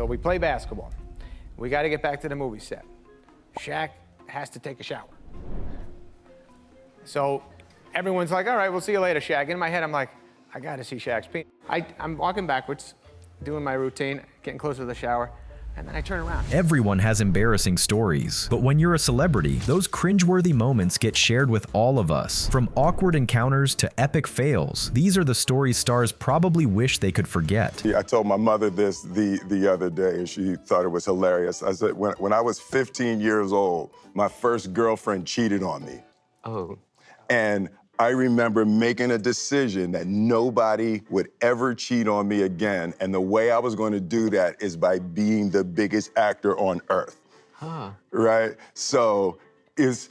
So we play basketball. We got to get back to the movie set. Shaq has to take a shower. So everyone's like, all right, we'll see you later, Shaq. In my head, I'm like, I got to see Shaq's penis. I'm walking backwards, doing my routine, getting closer to the shower, and then I turn around. Everyone has embarrassing stories, but when you're a celebrity, those cringeworthy moments get shared with all of us. From awkward encounters to epic fails, these are the stories stars probably wish they could forget. I told my mother this the other day, and she thought it was hilarious. I said, when I was 15 years old, my first girlfriend cheated on me. Oh. And I remember making a decision that nobody would ever cheat on me again. And the way I was going to do that is by being the biggest actor on earth. Huh. Right? So there's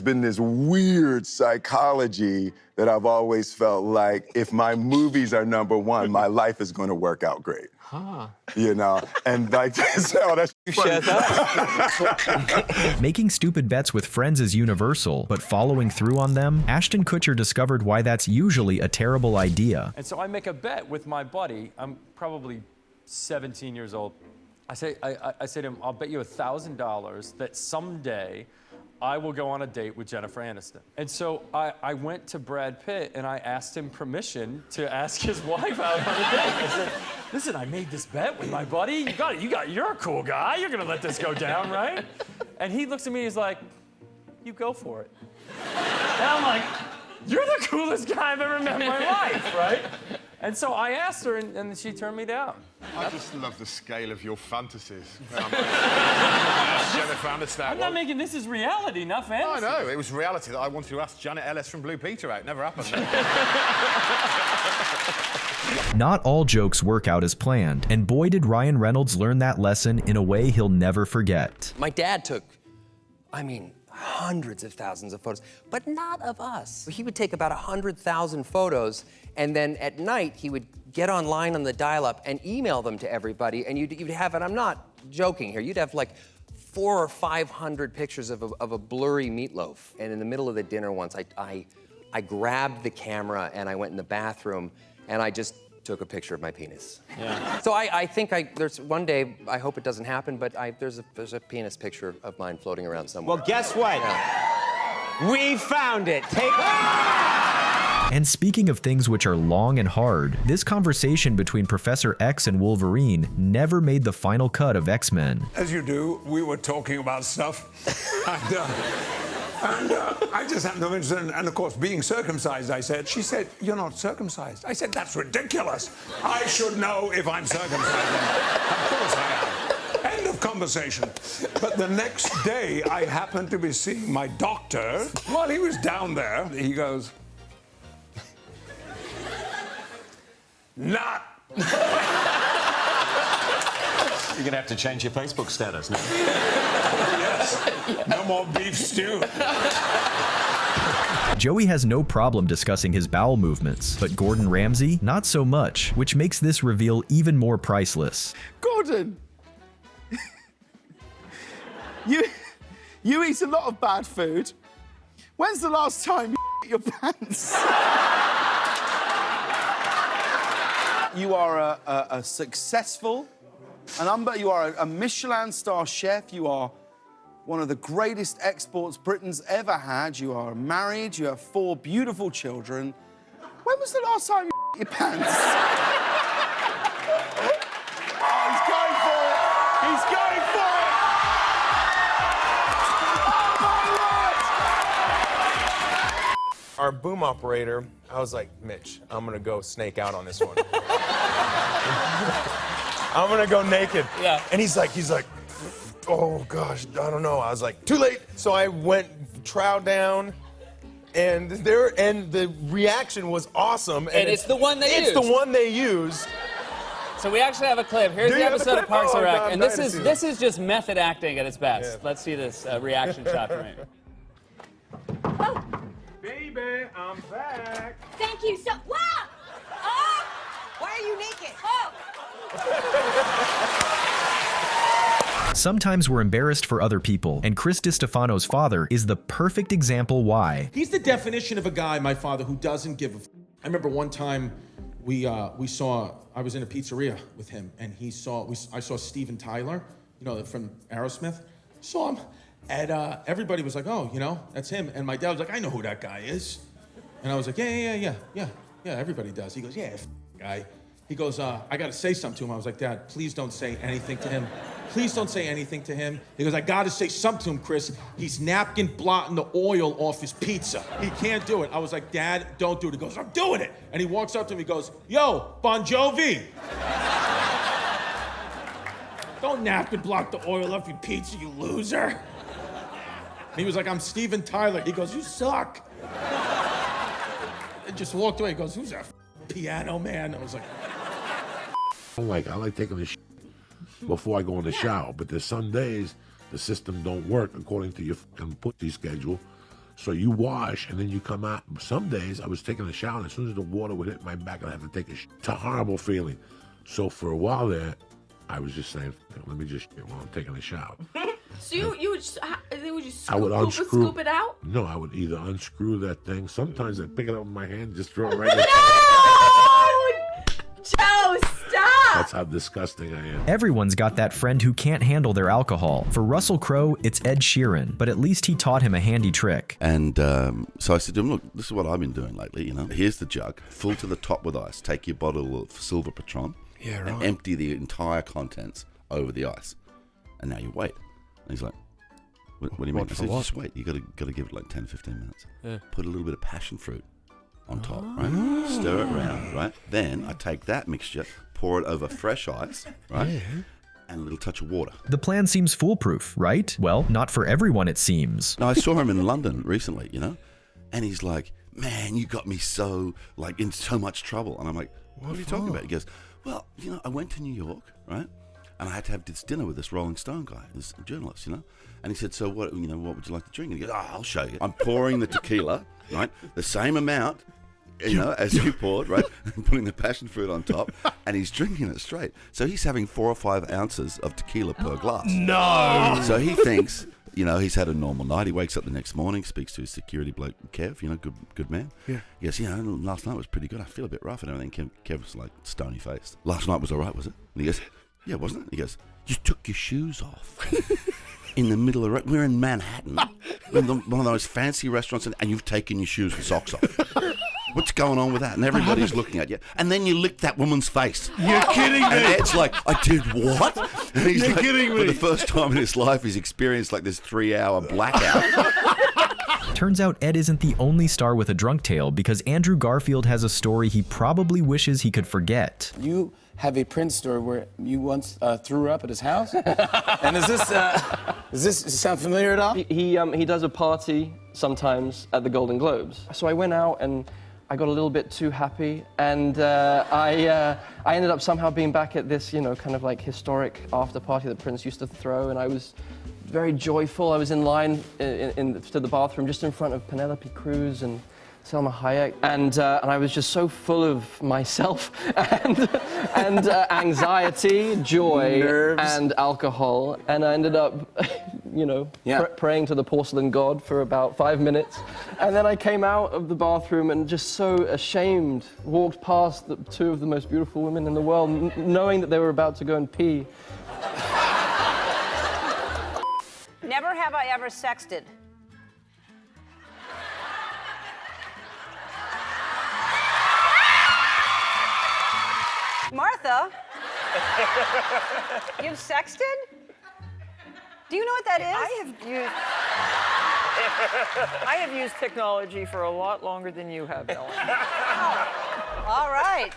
been this weird psychology that I've always felt like if my movies are number one, my life is going to work out great. Huh. You know? And like, oh, that's funny. Making stupid bets with friends is universal, but following through on them, Ashton Kutcher discovered why that's usually a terrible idea. And so I make a bet with my buddy. I'm probably 17 years old. I say to him, I'll bet you $1,000 that someday I will go on a date with Jennifer Aniston. And so I went to Brad Pitt and I asked him permission to ask his wife out on a date. I said, listen, I made this bet with my buddy. You're a cool guy. You're gonna let this go down, right? And he looks at me, he's like, you go for it. And I'm like, you're the coolest guy I've ever met in my life, right? And so I asked her, and she turned me down. I just love the scale of your fantasies. Jennifer Aniston. I'm not making this is reality, not fantasy. I know, it was reality that I wanted to ask Janet Ellis from Blue Peter out. Never happened. Not all jokes work out as planned, and boy did Ryan Reynolds learn that lesson in a way he'll never forget. My dad took, hundreds of thousands of photos, but not of us. He would take about 100,000 photos, and then at night, he would get online on the dial-up and email them to everybody, and you'd have, and I'm not joking here, you'd have like 400 or 500 pictures of a blurry meatloaf. And in the middle of the dinner once, I grabbed the camera and I went in the bathroom and I just took a picture of my penis. Yeah. So I think there's one day, I hope it doesn't happen, but there's a penis picture of mine floating around somewhere. Well, guess what? Yeah. We found it. And speaking of things which are long and hard, this conversation between Professor X and Wolverine never made the final cut of X-Men. As you do, we were talking about stuff, and I just had no interest in, and of course, being circumcised, I said. She said, you're not circumcised. I said, that's ridiculous. I should know if I'm circumcised. Of course I am. End of conversation. But the next day, I happened to be seeing my doctor. While he was down there, he goes, not. You're gonna have to change your Facebook status now. Yes. No more beef stew. Joey has no problem discussing his bowel movements, but Gordon Ramsay, not so much, which makes this reveal even more priceless. Gordon, you eat a lot of bad food. When's the last time you shit your pants? You are a successful, you are a Michelin star chef. You are one of the greatest exports Britain's ever had. You are married. You have 4 beautiful children. When was the last time you shit your pants? Oh, he's going for it. He's going for it. Oh, my word. Our boom operator, I was like, Mitch, I'm gonna go snake out on this one. I'm gonna go naked. Yeah. And he's like, oh gosh, I don't know. I was like, too late. So I went trow down, and the reaction was awesome. And it's the one they used. It's the one they used. So we actually have a clip. Here's the episode of Parks and Rec, and this is just method acting at its best. Yeah. Let's see this reaction shot from it. Oh. Baby, I'm back. Thank you so. Wow! Oh! Why are you naked? Oh! Sometimes we're embarrassed for other people, and Chris DiStefano's father is the perfect example why. He's the definition of a guy, my father, who doesn't give a f. I remember one time I was in a pizzeria with him, and I saw Steven Tyler, you know, from Aerosmith. Saw him, and everybody was like, oh, you know, that's him. And my dad was like, I know who that guy is. And I was like, yeah, everybody does. He goes, yeah, guy. He goes, I gotta say something to him. I was like, Dad, please don't say anything to him. Please don't say anything to him. He goes, I gotta say something to him, Chris. He's napkin blotting the oil off his pizza. He can't do it. I was like, Dad, don't do it. He goes, I'm doing it. And he walks up to me, he goes, yo, Bon Jovi. Don't napkin block the oil off your pizza, you loser. And he was like, I'm Steven Tyler. He goes, you suck. And just walked away. He goes, who's that piano man? I was like, I like taking a shit before I go in the shower, but there's some days the system don't work according to your fucking pussy schedule. So you wash and then you come out. Some days I was taking a shower and as soon as the water would hit my back, I'd have to take a shit. It's a horrible feeling. So for a while there, I was just saying, let me just shit while I'm taking a shower. So you would just I would unscrew, scoop it out? No, I would either unscrew that thing. Sometimes I'd pick it up with my hand, just throw it right in. Joe, stop! That's how disgusting I am. Everyone's got that friend who can't handle their alcohol. For Russell Crowe, it's Ed Sheeran, but at least he taught him a handy trick. And so I said to him, look, this is what I've been doing lately, you know. Here's the jug, full to the top with ice. Take your bottle of Silver Patron and empty the entire contents over the ice. And now you wait. And he's like, what do you mean? I said, just wait. You got to give it like 10, 15 minutes. Yeah. Put a little bit of passion fruit on top, right? Stir it around, right? Then I take that mixture, pour it over fresh ice, right? Yeah. And a little touch of water. The plan seems foolproof, right? Well, not for everyone, it seems. No, I saw him in London recently, you know? And he's like, man, you got me so, like, in so much trouble. And I'm like, what are you talking about? He goes, well, you know, I went to New York, right? And I had to have this dinner with this Rolling Stone guy, this journalist, you know? And he said, so what would you like to drink? And he goes, I'll show you. I'm pouring the tequila, right? The same amount, you know, as you poured, right? And putting the passion fruit on top, and he's drinking it straight. So he's having 4 or 5 ounces of tequila per glass. No! So he thinks, you know, he's had a normal night. He wakes up the next morning, speaks to his security bloke, Kev, you know, good man. Yeah. He goes, you know, last night was pretty good. I feel a bit rough and everything. Kev was like stony-faced. Last night was all right, was it? And he goes, yeah, wasn't it? He goes, you took your shoes off. In the middle of we're in Manhattan, in one of those fancy restaurants, and you've taken your shoes and socks off. What's going on with that? And everybody's looking at you. And then you licked that woman's face. You're kidding me. And Ed's like, I did what? And he's You're like, kidding me. for the first time in his life, he's experienced like this 3-hour blackout. Turns out Ed isn't the only star with a drunk tale, because Andrew Garfield has a story he probably wishes he could forget. You have a Prince story where you once threw up at his house? And does this sound familiar at all? He does a party sometimes at the Golden Globes. So I went out and I got a little bit too happy, and I ended up somehow being back at this, you know, kind of like historic after party that Prince used to throw, and I was very joyful. I was in line to the bathroom just in front of Penelope Cruz and Salma Hayek, and I was just so full of myself and anxiety, joy, nerves, and alcohol, and I ended up, you know, praying to the porcelain god for about 5 minutes, and then I came out of the bathroom and just so ashamed walked past the 2 of the most beautiful women in the world, knowing that they were about to go and pee. Never have I ever sexted. Martha, you've sexted? Do you know what that is? I have used technology for a lot longer than you have, Ellen. Oh, all right.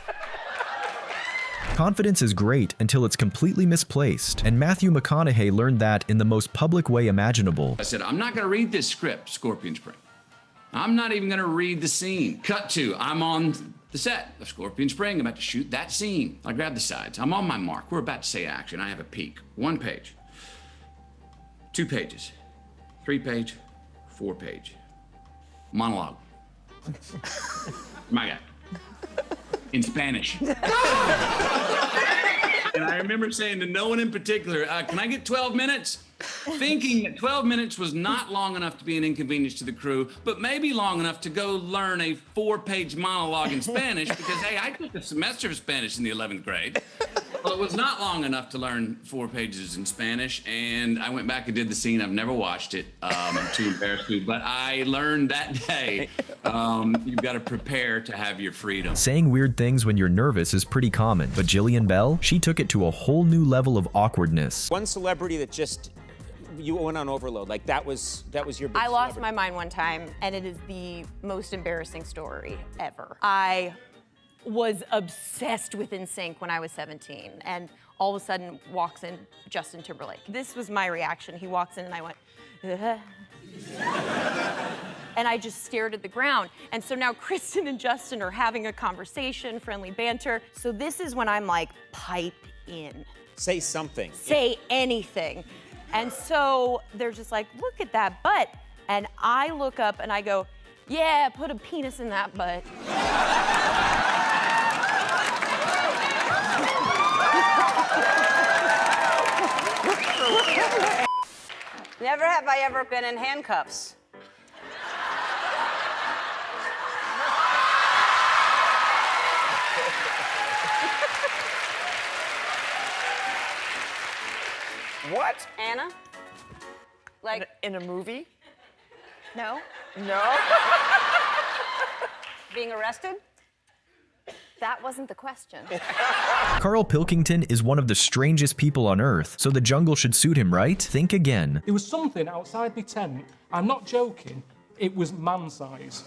Confidence is great until it's completely misplaced, and Matthew McConaughey learned that in the most public way imaginable. I said, I'm not going to read this script, Scorpion Spring. I'm not even going to read the scene. Cut to, I'm on the set of Scorpion Spring, I'm about to shoot that scene. I grab the sides, I'm on my mark, we're about to say action, I have a peek. 1 page, 2 pages, 3 page, 4 page. Monologue. My guy. In Spanish. And I remember saying to no one in particular, can I get 12 minutes? Thinking that 12 minutes was not long enough to be an inconvenience to the crew, but maybe long enough to go learn a 4-page monologue in Spanish because, hey, I took a semester of Spanish in the 11th grade. Well, it was not long enough to learn 4 pages in Spanish, and I went back and did the scene. I've never watched it. I'm too embarrassed to, but I learned that day you've got to prepare to have your freedom. Saying weird things when you're nervous is pretty common, but Jillian Bell, she took it to a whole new level of awkwardness. One celebrity that just, you went on overload, like that was your big I lost celebrity. my mind one time, and it is the most embarrassing story ever. I was obsessed with NSYNC when I was 17, and all of a sudden walks in Justin Timberlake. This was my reaction. He walks in and I went, and I just stared at the ground. And so now Kristen and Justin are having a conversation, friendly banter. So this is when I'm like, pipe in. Say something. Say anything. And so they're just like, look at that butt. And I look up and I go, yeah, put a penis in that butt. Never have I ever been in handcuffs. What? Anna? Like in a movie? No. No. Being arrested? That wasn't the question. Karl Pilkington is one of the strangest people on earth, so the jungle should suit him, right? Think again. There was something outside my tent, I'm not joking, it was man size,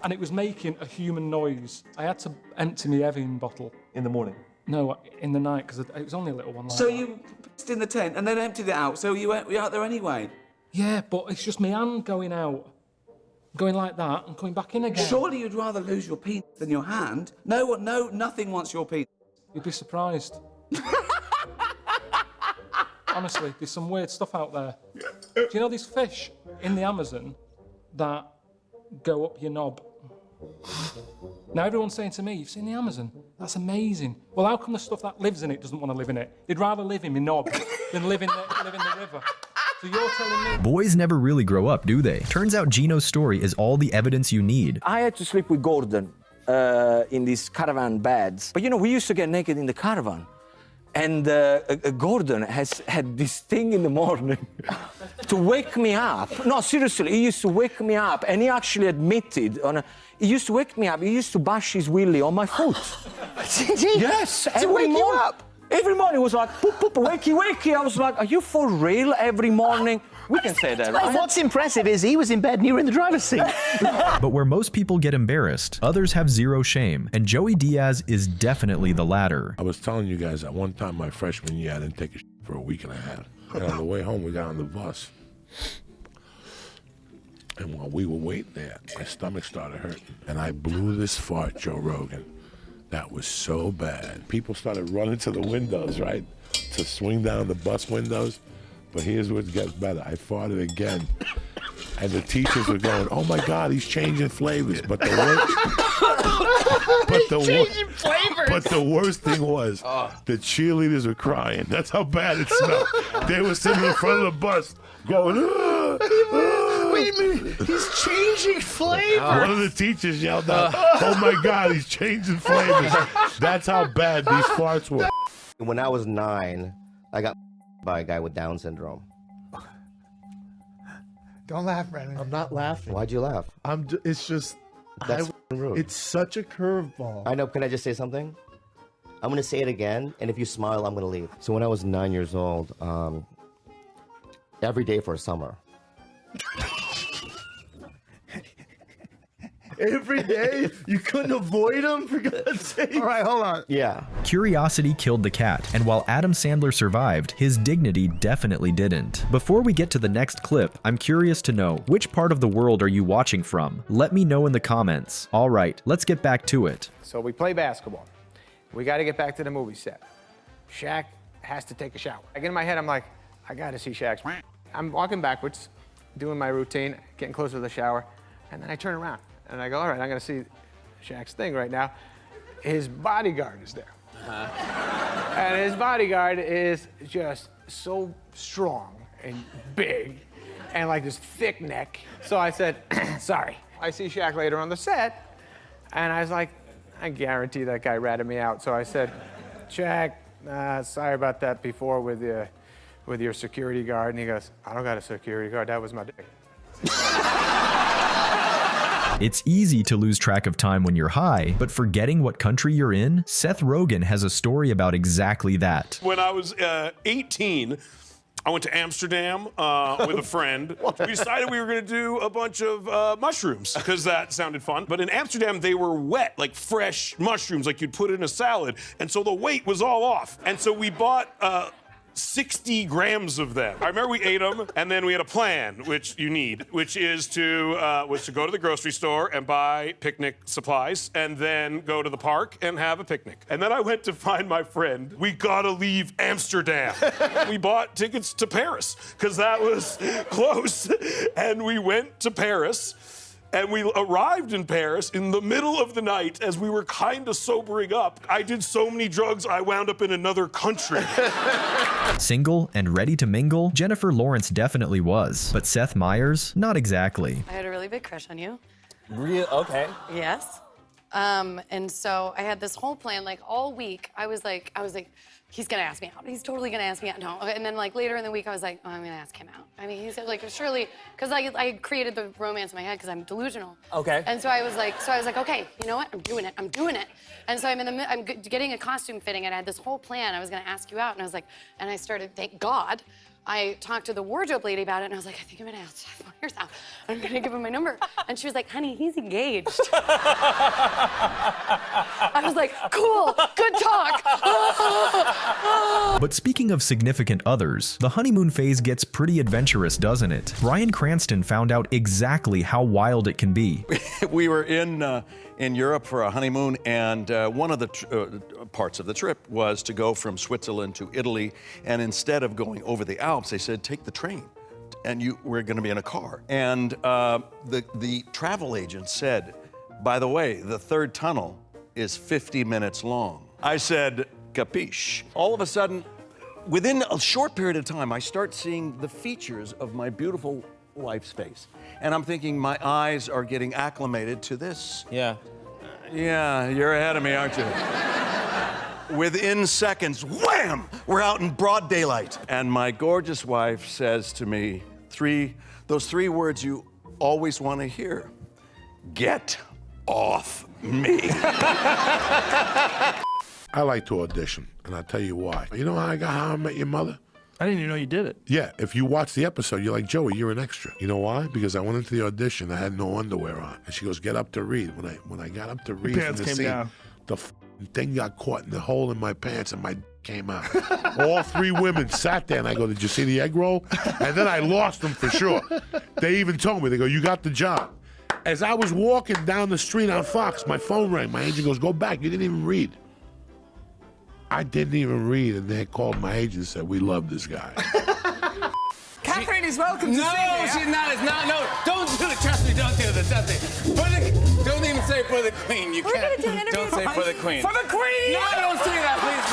and it was making a human noise. I had to empty my Evian bottle. In the morning? No, in the night, because it was only a little one. Like So that. you pissed in the tent and then emptied it out, so you were out there anyway? Yeah, but it's just my hand going out, going like that and coming back in again. Surely you'd rather lose your penis than your hand? No, nothing wants your penis. You'd be surprised. Honestly, there's some weird stuff out there. Do you know these fish in the Amazon that go up your knob? Now everyone's saying to me, you've seen the Amazon? That's amazing. Well, how come the stuff that lives in it doesn't want to live in it? They'd rather live in my knob than live in the river. So you're telling me... Boys never really grow up, do they? Turns out Gino's story is all the evidence you need. I had to sleep with Gordon in these caravan beds. But you know, we used to get naked in the caravan. And Gordon has had this thing in the morning to wake me up. No, seriously, he used to wake me up, and he actually admitted he used to wake me up. He used to bash his willy on my foot. Did he? Yes, to wake you up. Every morning he was like, poop, poop, wakey, wakey. I was like, are you for real every morning? We can say that, right? And what's impressive is he was in bed and you were in the driver's seat. But where most people get embarrassed, others have zero shame, and Joey Diaz is definitely the latter. I was telling you guys that one time my freshman year, I didn't take a shit for a week and a half. And on the way home, we got on the bus. And while we were waiting there, my stomach started hurting. And I blew this fart, Joe Rogan. That was so bad. People started running to the windows, right? To swing down the bus windows. But here's what gets better. I farted again. And the teachers were going, oh my God, he's changing flavors. But the worst thing was the cheerleaders were crying. That's how bad it smelled. They were sitting in front of the bus going, Wait a minute, he's changing flavors. One of the teachers yelled out, oh my God, he's changing flavors. That's how bad these farts were. When I was 9, I got by a guy with Down syndrome. Don't laugh, Brandon. I'm not laughing. Why'd you laugh? It's just... That's rude. It's such a curveball. I know. Can I just say something? I'm going to say it again, and if you smile, I'm going to leave. So when I was 9 years old, every day for a summer. Every day? You couldn't avoid him, for God's sake? All right, hold on. Yeah. Curiosity killed the cat, and while Adam Sandler survived, his dignity definitely didn't. Before we get to the next clip, I'm curious to know, which part of the world are you watching from? Let me know in the comments. All right, let's get back to it. So we play basketball. We got to get back to the movie set. Shaq has to take a shower. Like in my head, I'm like, I got to see Shaq's. I'm walking backwards, doing my routine, getting closer to the shower, and then I turn around. And I go, all right, I'm going to see Shaq's thing right now. His bodyguard is there. And his bodyguard is just so strong and big and like this thick neck. So I said, sorry. I see Shaq later on the set, and I was like, I guarantee that guy ratted me out. So I said, Shaq, sorry about that before with your security guard. And he goes, I don't got a security guard, that was my dick. It's easy to lose track of time when you're high, but forgetting what country you're in, Seth Rogen has a story about exactly that. When I was 18, I went to Amsterdam with a friend. We decided we were going to do a bunch of mushrooms because that sounded fun. But in Amsterdam, they were wet, like fresh mushrooms, like you'd put in a salad. And so the weight was all off. And so we bought 60 grams of them. I remember we ate them, and then we had a plan, which you need, which is was to go to the grocery store and buy picnic supplies, and then go to the park and have a picnic. And then I went to find my friend. We gotta leave Amsterdam. We bought tickets to Paris, because that was close. And we went to Paris. And we arrived in Paris in the middle of the night as we were kind of sobering up. I did so many drugs, I wound up in another country. Single and ready to mingle, Jennifer Lawrence definitely was, but Seth Meyers, not exactly. I had a really big crush on you. Real? Okay. Yes. And so I had this whole plan, like all week. I was like, he's gonna ask me out. He's totally gonna ask me out. No. And then like later in the week, I was like, oh, I'm gonna ask him out. I mean, he said like, surely, because I created the romance in my head because I'm delusional. Okay. And so I was like, okay, you know what? I'm doing it. And so I'm getting a costume fitting, and I had this whole plan. I was gonna ask you out, and I was like, and I started, thank God, I talked to the wardrobe lady about it, and I was like, I think I'm gonna ask Seth Meyers out. I'm gonna give him my number. And she was like, honey, he's engaged. I was like, cool, good talk. But speaking of significant others, the honeymoon phase gets pretty adventurous, doesn't it? Bryan Cranston found out exactly how wild it can be. We were in Europe for a honeymoon, and one of the parts of the trip was to go from Switzerland to Italy, and instead of going over the Alps, they said, take the train, and we're going to be in a car. And the travel agent said, by the way, the third tunnel is 50 minutes long. I said, capiche. All of a sudden, within a short period of time, I start seeing the features of my beautiful wife's face. And I'm thinking my eyes are getting acclimated to this. Yeah. Yeah, you're ahead of me, aren't you? Within seconds, wham! We're out in broad daylight. And my gorgeous wife says to me, those three words you always want to hear. Get off me. I like to audition, and I'll tell you why. You know how I got How I Met Your Mother? I didn't even know you did it. Yeah, if you watch the episode, you're like, Joey, you're an extra. You know why? Because I went into the audition, I had no underwear on. And she goes, get up to read. When I got up to read pants from the came scene, down. the thing got caught in the hole in my pants and my came out. All three women sat there and I go, did you see the egg roll? And then I lost them for sure. They even told me, they go, you got the job. As I was walking down the street on Fox, my phone rang. My agent goes, go back, you didn't even read. I didn't even read, and they called my agent and said, we love this guy. Catherine is welcome to No, sing here. she's not. It's not. No, don't do it. Trust me, don't do this. Don't even say for the queen. You can't. Don't say for the queen. For the queen! No, don't say that, please.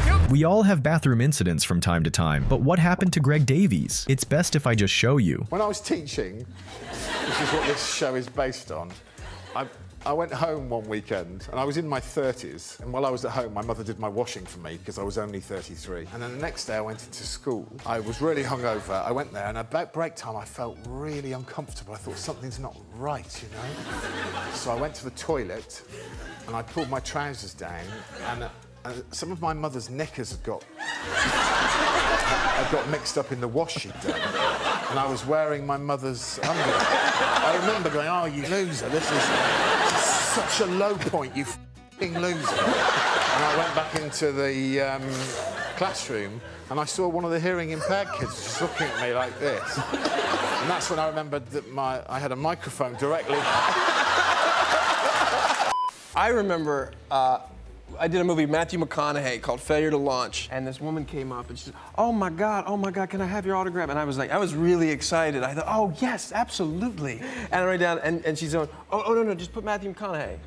Russell. We all have bathroom incidents from time to time, but what happened to Greg Davies? It's best if I just show you. When I was teaching, which is what this show is based on, I went home one weekend, and I was in my 30s, and while I was at home, my mother did my washing for me, because I was only 33. And then the next day, I went into school. I was really hungover. I went there, and about break time, I felt really uncomfortable. I thought, something's not right, you know? So I went to the toilet, and I pulled my trousers down, and some of my mother's knickers had got mixed up in the wash she'd done, and I was wearing my mother's underwear. I remember going, oh, you loser, this is such a low point, you f***ing loser. And I went back into the classroom, and I saw one of the hearing impaired kids just looking at me like this. And that's when I remembered that I had a microphone directly. I remember I did a movie, Matthew McConaughey, called Failure to Launch, and this woman came up and she said, oh my God, can I have your autograph? And I was really excited. I thought, oh yes, absolutely. And I write down, and she's going, oh no, just put Matthew McConaughey.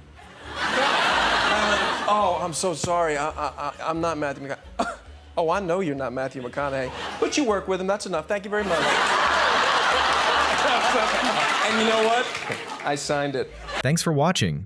Oh, I'm so sorry. I'm not Matthew McConaughey. Oh, I know you're not Matthew McConaughey. But you work with him, that's enough. Thank you very much. And you know what? I signed it. Thanks for watching.